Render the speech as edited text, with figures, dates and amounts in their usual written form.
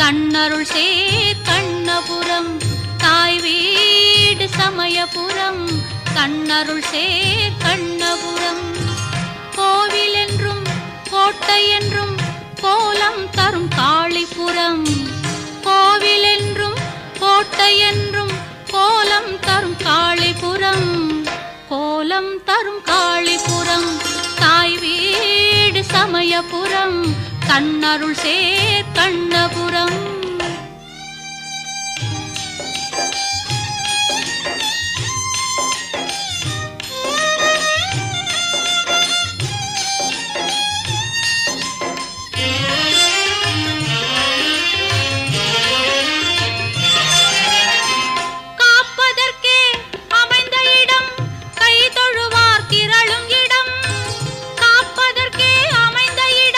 கண்ணருள் சேர் கண்ணபுரம் தாய் வீடு சமயபுரம் கண்ணருள் சேர் கண்ணபுரம் கோவில் என்றும் கோட்டை என்றும் கோலம் தரும் காளிபுரம் கோவில் என்றும் கோட்டை என்றும் கோலம் தரும் காளிபுரம் கோலம் தரும் காளிபுரம் தாய் வீடு சமயபுரம் கண்ணருள் சேர் கண்ணபுரம்